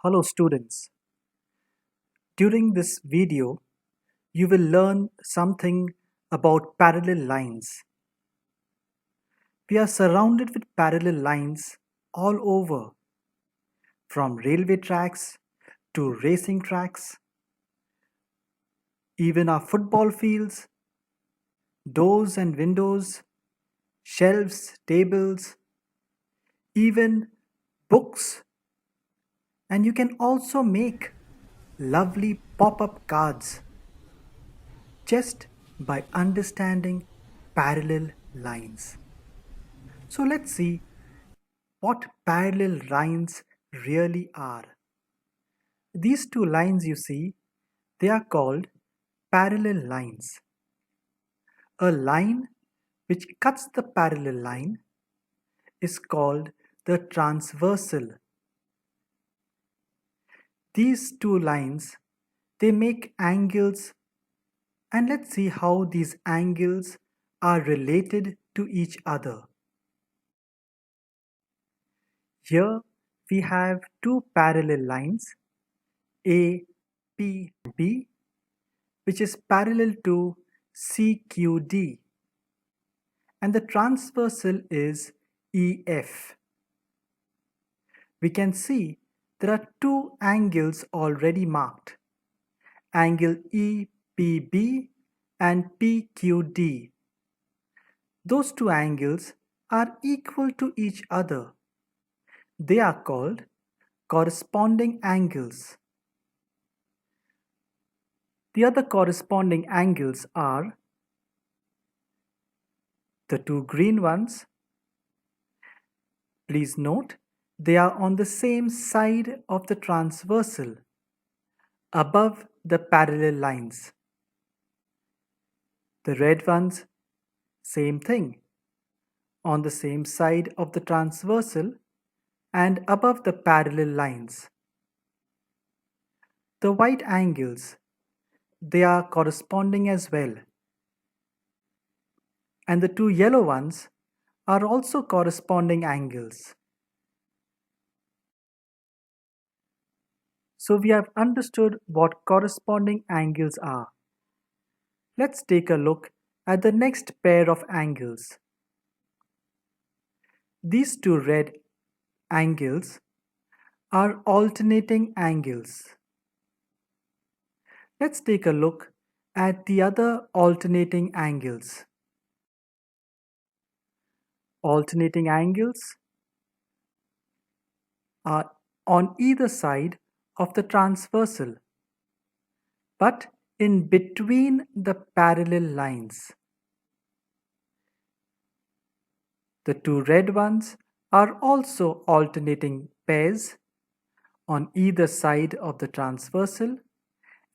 Hello students. During this video, you will learn something about parallel lines. We are surrounded with parallel lines all over, from railway tracks to racing tracks, even our football fields, doors and windows, shelves, tables, even books. And you can also make lovely pop-up cards just by understanding parallel lines. So let's see what parallel lines really are. These two lines you see, they are called parallel lines. A line which cuts the parallel line is called the transversal. These two lines, they make angles, and let's see how these angles are related to each other. Here we have two parallel lines, A, P, B, which is parallel to CQD, and the transversal is EF. We can see there are two angles already marked, angle EPB and PQD. Those two angles are equal to each other. They are called corresponding angles. The other corresponding angles are the two green ones. Please note, they are on the same side of the transversal, above the parallel lines. The red ones, same thing, on the same side of the transversal and above the parallel lines. The white angles, they are corresponding as well. And the two yellow ones are also corresponding angles. So we have understood what corresponding angles are. Let's take a look at the next pair of angles. These two red angles are alternating angles. Let's take a look at the other alternating angles. Alternating angles are on either side of the transversal, but in between the parallel lines. The two red ones are also alternating pairs on either side of the transversal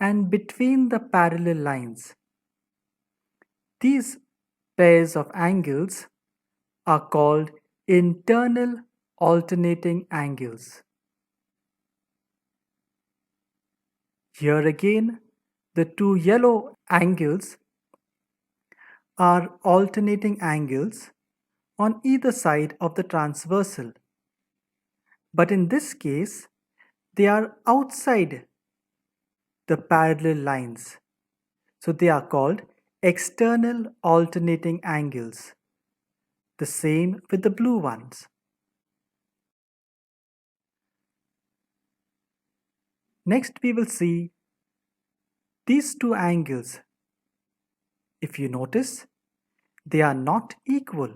and between the parallel lines. These pairs of angles are called internal alternating angles. Here again, the two yellow angles are alternating angles on either side of the transversal. But in this case, they are outside the parallel lines. So they are called external alternating angles. The same with the blue ones. Next we will see these two angles. If you notice, they are not equal.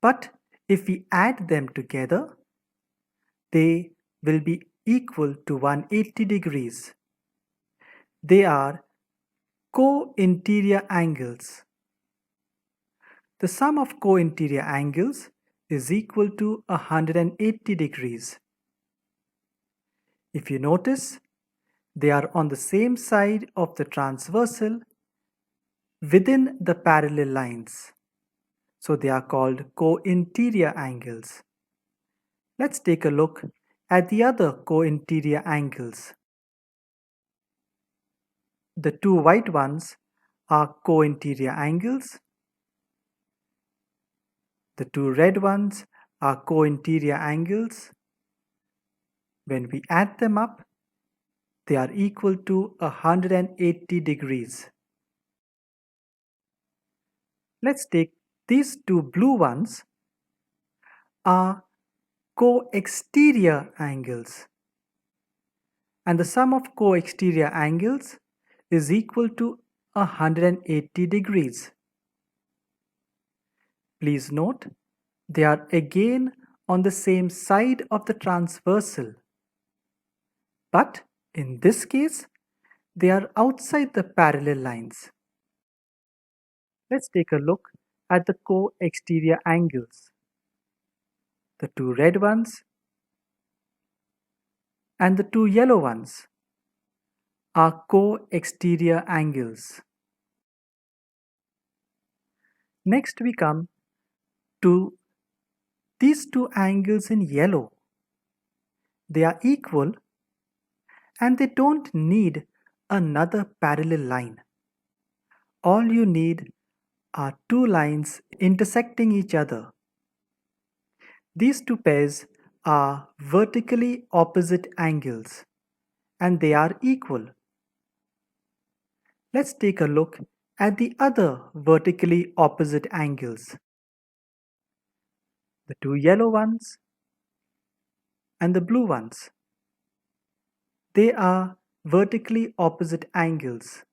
But if we add them together, they will be equal to 180 degrees. They are co-interior angles. The sum of co-interior angles is equal to 180 degrees. If you notice, they are on the same side of the transversal within the parallel lines. So they are called co-interior angles. Let's take a look at the other co-interior angles. The two white ones are co-interior angles. The two red ones are co-interior angles. When we add them up, they are equal to 180 degrees. Let's take these two blue ones are co-exterior angles, and the sum of co-exterior angles is equal to 180 degrees. Please note, they are again on the same side of the transversal, but in this case, they are outside the parallel lines. Let's take a look at the co-exterior angles. The two red ones and the two yellow ones are co-exterior angles. Next we come to these two angles in yellow. They are equal and they don't need another parallel line. All you need are two lines intersecting each other. These two pairs are vertically opposite angles and they are equal. Let's take a look at the other vertically opposite angles. The two yellow ones and the blue ones. They are vertically opposite angles.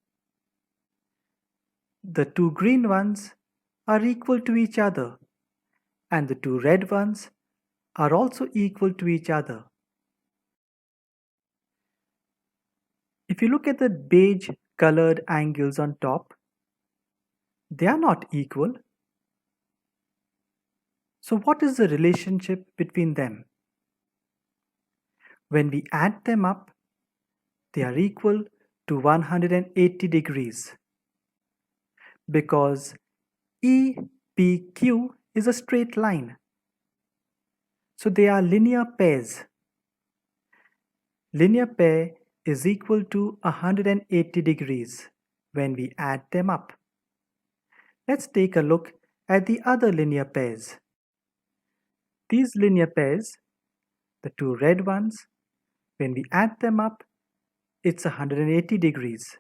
The two green ones are equal to each other and the two red ones are also equal to each other. If you look at the beige colored angles on top, they are not equal. So what is the relationship between them? When we add them up, they are equal to 180 degrees because EPQ is a straight line. So they are linear pairs. Linear pair is equal to 180 degrees when we add them up. Let's take a look at the other linear pairs. These linear pairs, the two red ones, when we add them up, it's 180 degrees.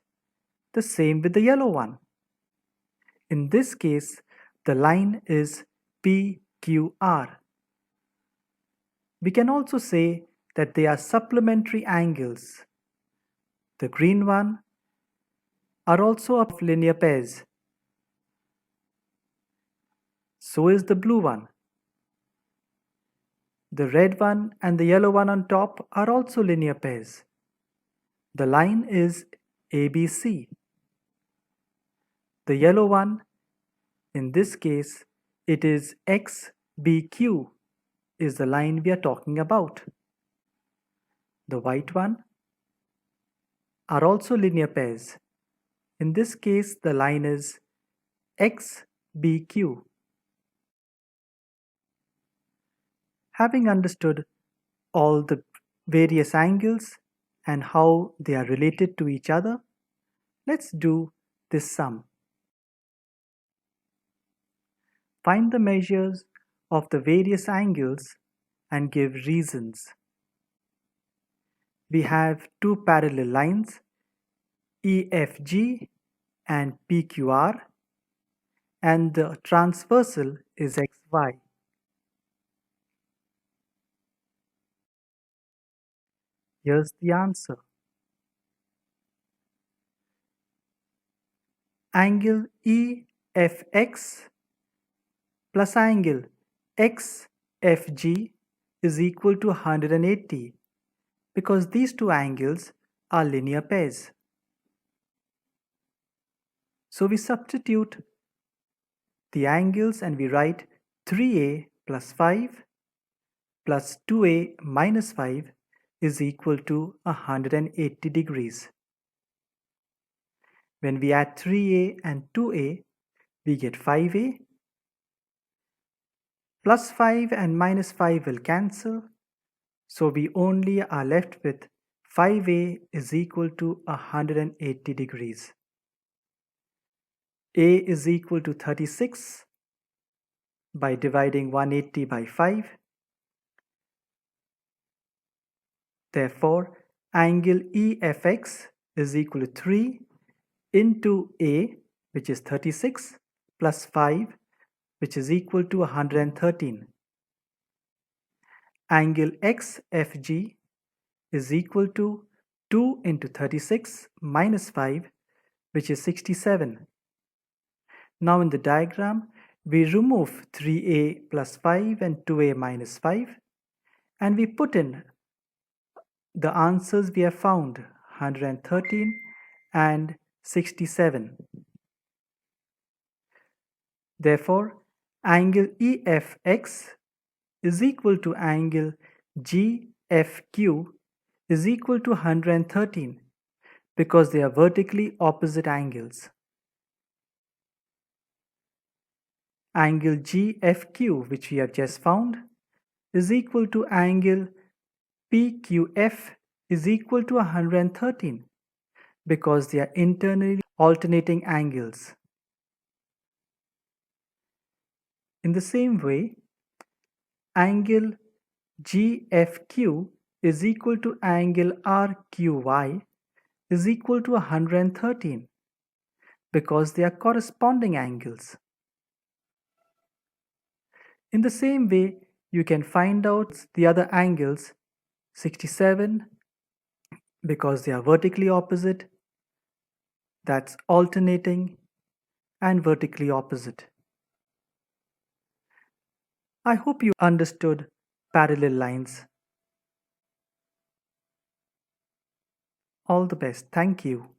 The same with the yellow one. In this case, the line is PQR. We can also say that they are supplementary angles. The green one are also of linear pairs. So is the blue one. The red one and the yellow one on top are also linear pairs. The line is ABC. The yellow one, in this case, it is XBQ, is the line we are talking about. The white one are also linear pairs. In this case, the line is XBQ. Having understood all the various angles and how they are related to each other, let's do this sum. Find the measures of the various angles and give reasons. We have two parallel lines, EFG and PQR, and the transversal is XY. Here's the answer. Angle EFX plus angle XFG is equal to 180 because these two angles are linear pairs. So we substitute the angles and we write 3a plus 5 plus 2a minus 5 is equal to 180 degrees. When we add 3a and 2a, we get 5a. Plus 5 and minus 5 will cancel. So we only are left with 5a is equal to 180 degrees. A is equal to 36 by dividing 180 by 5. Therefore, angle EFX is equal to 3 into A, which is 36, plus 5, which is equal to 113. Angle XFG is equal to 2 into 36 minus 5, which is 67. Now in the diagram, we remove 3A plus 5 and 2A minus 5, and we put in the answers we have found, 113 and 67. Therefore, angle EFX is equal to angle GFQ is equal to 113 because they are vertically opposite angles. Angle GFQ, which we have just found, is equal to angle PQF is equal to 113 because they are internally alternating angles. In the same way, angle GFQ is equal to angle RQY is equal to 113 because they are corresponding angles. In the same way, you can find out the other angles, 67 because they are vertically opposite, that's alternating, and vertically opposite. I hope you understood parallel lines. All the best. Thank you.